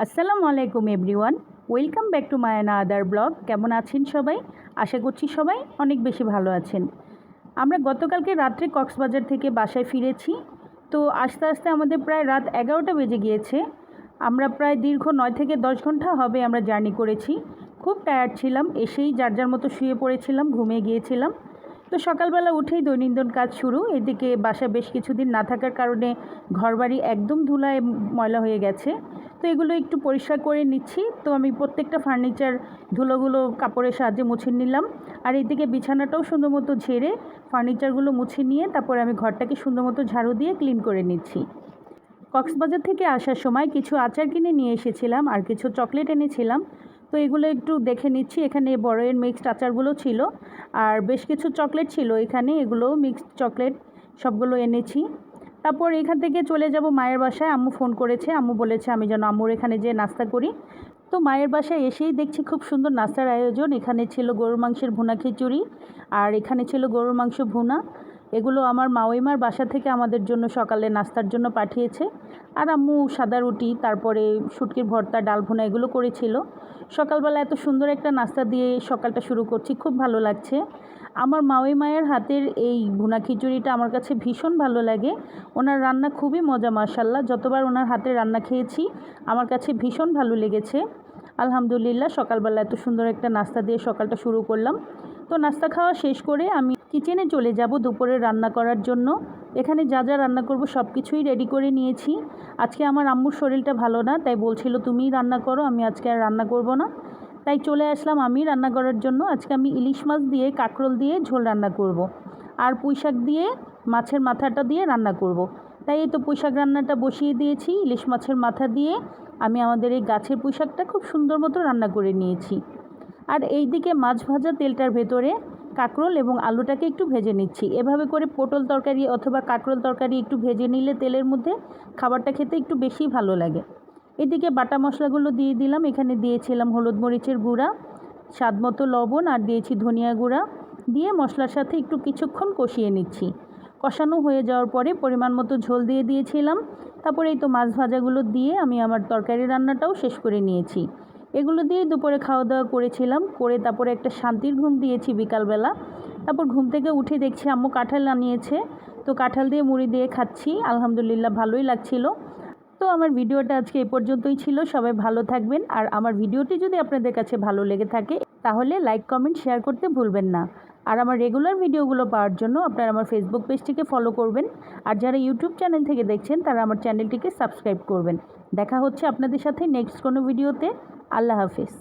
আসসালামু আলাইকুম everyone, welcome back to my another blog. কেমন আছেন সবাই? আশা করছি সবাই অনেক বেশি ভালো আছেন। আমরা গতকালকে রাত্রে কক্সবাজার থেকে বাসায় ফিরেছি। তো আস্তে আস্তে আমাদের প্রায় রাত 11টা বেজে গিয়েছে। আমরা প্রায় দীর্ঘ 9 থেকে 10 ঘন্টা হবে আমরা জার্নি করেছি। খুব টায়ার্ড ছিলাম, এসেই যার যার মতো শুয়ে পড়েছিলাম, ঘুমিয়ে গিয়েছিলাম। তো সকালবেলা উঠেই দৈনন্দিন কাজ শুরু। এদিকে বাসায় বেশ কিছুদিন না থাকার কারণে ঘরবাড়ি একদম ধুলায় ময়লা হয়ে গেছে। তো এগুলো একটু পরিষ্কার করে নিচ্ছি। তো আমি প্রত্যেকটা ফার্নিচার ধুলোগুলো কাপড়ের সাহায্যে মুছে নিলাম। আর এদিকে বিছানাটাও সুন্দর মতো ঝেড়ে ফার্নিচারগুলো মুছে নিয়ে তারপরে আমি ঘরটাকে সুন্দর মতো ঝাড়ু দিয়ে ক্লিন করে নিচ্ছি। কক্সবাজার থেকে আসার সময় কিছু আচার কিনে নিয়ে এসেছিলাম আর কিছু চকলেট এনেছিলাম। তো এগুলো একটু দেখে নিচ্ছি। এখানে বড়ের মিক্সড আচারগুলো ছিল আর বেশ কিছু চকলেট ছিল এখানে, এগুলো মিক্সড চকলেট সবগুলো এনেছি। তারপর এখান থেকে চলে যাব মায়ের বাসায়। আম্মু ফোন করেছে, আম্মু বলেছে আমি যেন আম্মুর এখানে যেয়ে নাস্তা করি। তো মায়ের বাসায় এসেই দেখছি খুব সুন্দর নাস্তার আয়োজন। এখানে ছিল গরুর মাংসের ভুনা খিচুড়ি আর এখানে ছিল গরুর মাংস ভুনা। এগুলো আমার মাওইমার বাসা থেকে আমাদের জন্য সকালে নাস্তার জন্য পাঠিয়েছে। আর আম্মু সাদা রুটি, তারপরে শুটকির ভর্তা, ডাল ভুনা এগুলো করেছিল। সকালবেলা এত সুন্দর একটা নাস্তা দিয়ে সকালটা শুরু করছি, খুব ভালো লাগছে। আমার মাওই মায়ের হাতের এই ভুনা খিচুড়িটা আমার কাছে ভীষণ ভালো লাগে। ওনার রান্না খুবই মজা, মাশাআল্লাহ। যতবার ওনার হাতের রান্না খেয়েছি আমার কাছে ভীষণ ভালো লেগেছে। আলহামদুলিল্লাহ, সকালবেলা এত সুন্দর একটা নাস্তা দিয়ে সকালটা শুরু করলাম। তো নাস্তা খাওয়া শেষ করে আমি কিচেনে চলে যাব দুপুরে রান্না করার জন্য। এখানে যা যা রান্না করব সব কিছুই রেডি করে নিয়েছি। আজকে আমার আম্মুর শরীরটা ভালো না, তাই বলছিল তুমিই রান্না করো, আমি আজকে আর রান্না করব না। তাই চলে আসলাম আমি রান্না করার জন্য। আজকে আমি ইলিশ মাছ দিয়ে কাঁকরোল দিয়ে ঝোল রান্না করব। আর পুঁই শাক দিয়ে মাছের মাথাটা দিয়ে রান্না করব। তাই এই তো পুঁই শাক রান্নাটা বসিয়ে দিয়েছি। ইলিশ মাছের মাথা দিয়ে আমি আমাদের এই গাছের পুঁই শাকটা খুব সুন্দর মতো রান্না করে নিয়েছি। আর এই দিকে মাছ ভাজা তেলটার ভেতরে কাঁকরোল এবং আলুটাকে একটু ভেজে নিচ্ছি। এভাবে করে পটল তরকারি অথবা কাঁকরোল তরকারি একটু ভেজে নিলে তেলের মধ্যে খাবারটা খেতে একটু বেশি ভালো লাগে। এদিকে বাটা মশলাগুলো দিয়ে দিলাম। এখানে দিয়েছিলাম হলুদ মরিচের গুঁড়া, স্বাদ মতো লবণ, আর দিয়েছি ধনিয়া গুঁড়া। দিয়ে মশলার সাথে একটু কিছুক্ষণ কষিয়ে নিচ্ছি। কষানো হয়ে যাওয়ার পরে পরিমাণ মতো ঝোল দিয়ে দিয়েছিলাম। তারপরে এই তো মাছ ভাজাগুলো দিয়ে আমি আমার তরকারি রান্নাটাও শেষ করে নিয়েছি। এগুলো দিয়ে দুপুরে খাওয়া দাওয়া করেছিলাম, করে তারপরে একটা শান্তির ঘুম দিয়েছি বিকালবেলা। তারপর ঘুম থেকে উঠে দেখছি আম্মু কাঁঠাল আনিয়েছে। তো কাঁঠাল দিয়ে মুড়ি দিয়ে খাচ্ছি, আলহামদুলিল্লাহ ভালোই লাগছিল। তো আমার ভিডিওটা আজকে এই পর্যন্তই ছিল। সবাই ভালো থাকবেন। আর আমার ভিডিওটি যদি আপনাদের কাছে ভালো লেগে থাকে তাহলে লাইক, কমেন্ট, শেয়ার করতে ভুলবেন না। আর আমার রেগুলার ভিডিওগুলো পাওয়ার জন্য আপনারা আমার ফেসবুক পেজটিকে ফলো করবেন। আর যারা ইউটিউব চ্যানেল থেকে দেখছেন তারা আমার চ্যানেলটিকে সাবস্ক্রাইব করবেন। দেখা হচ্ছে আপনাদের সাথে নেক্সট কোনো ভিডিওতে। আল্লাহ হাফিজ।